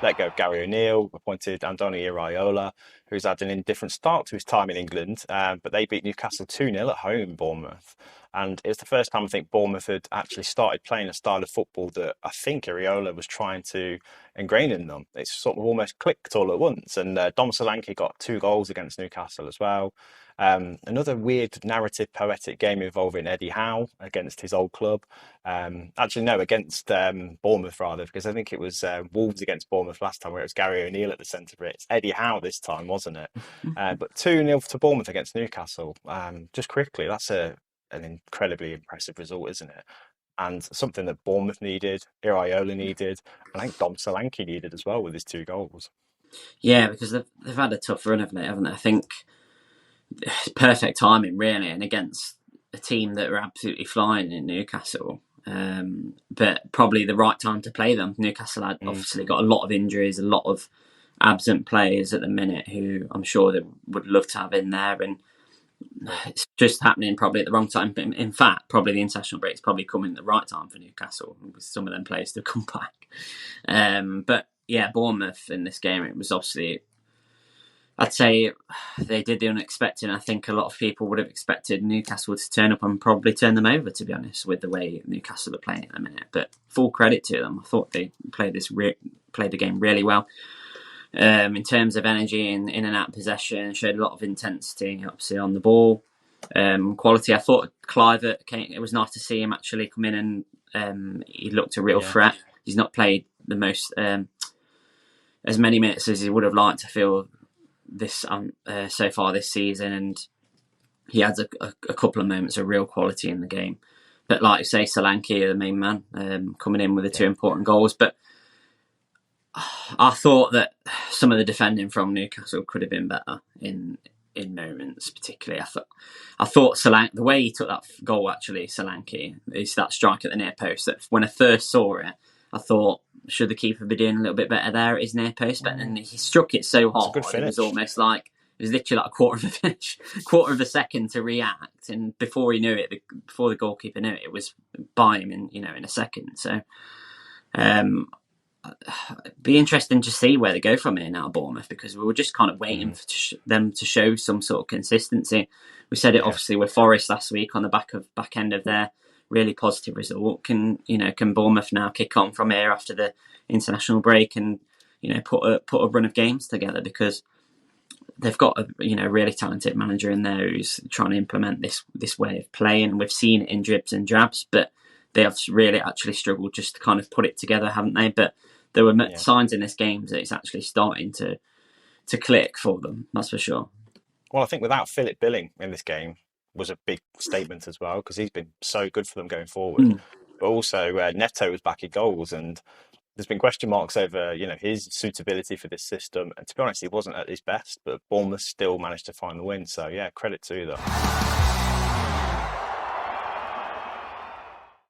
let go of Gary O'Neill, appointed Andoni Iraola, who's had an indifferent start to his time in England. But they beat Newcastle 2-0 at home in Bournemouth. And it was the first time I think Bournemouth had actually started playing a style of football that I think Iraola was trying to ingrain in them. It's sort of almost clicked all at once. And Dom Solanke got 2 goals against Newcastle as well. Another weird narrative poetic game involving Eddie Howe against his old club. Actually, no, against Bournemouth rather, because I think it was Wolves against Bournemouth last time where it was Gary O'Neill at the centre of it. It's Eddie Howe this time, wasn't it? But 2-0 to Bournemouth against Newcastle. Just quickly, that's an incredibly impressive result, isn't it? And something that Bournemouth needed, Iraola needed, and I think Dom Solanke needed as well with his 2 goals. Yeah, because they've had a tough run of it, haven't they? I think it's perfect timing, really, and against a team that were absolutely flying in Newcastle. But probably the right time to play them. Newcastle had obviously got a lot of injuries, a lot of absent players at the minute who I'm sure they would love to have in there, and it's just happening probably at the wrong time. In fact, probably the international break's probably coming at the right time for Newcastle with some of them players to come back. But yeah, Bournemouth in this game, it was obviously, I'd say they did the unexpected. I think a lot of people would have expected Newcastle to turn up and probably turn them over, to be honest, with the way Newcastle are playing at the minute. But full credit to them. I thought they played the game really well. In terms of energy in and out possession, showed a lot of intensity, obviously, on the ball. Quality, I thought Clivert, it was nice to see him actually come in and he looked a real threat. He's not played the most, as many minutes as he would have liked to feel this so far this season, and he had a couple of moments of real quality in the game. But like you say, Solanke, the main man, coming in with the 2 important goals. But I thought that some of the defending from Newcastle could have been better in moments, particularly. I thought Solanke, the way he took that goal, actually, Solanke, is that strike at the near post. That when I first saw it, I thought, should the keeper be doing a little bit better there at his near post? But then he struck it so hard, it was almost like, it was literally like a quarter of a second to react, and before he knew it, before the goalkeeper knew it, it was by him in a second. So, be interesting to see where they go from here now, Bournemouth, because we were just kind of waiting for them to show some sort of consistency. We said it obviously with Forest last week on the back end of their really positive result. Can Bournemouth now kick on from here after the international break and put a run of games together, because they've got a really talented manager in there who's trying to implement this way of playing, and we've seen it in dribs and drabs, but they have really actually struggled just to kind of put it together, haven't they? But there were signs in this game that it's actually starting to click for them, that's for sure. Well, I think without Phillip Billing in this game was a big statement as well, because he's been so good for them going forward. But also Neto was back in goals, and there's been question marks over his suitability for this system. And to be honest, he wasn't at his best, but Bournemouth still managed to find the win. So yeah, credit to them.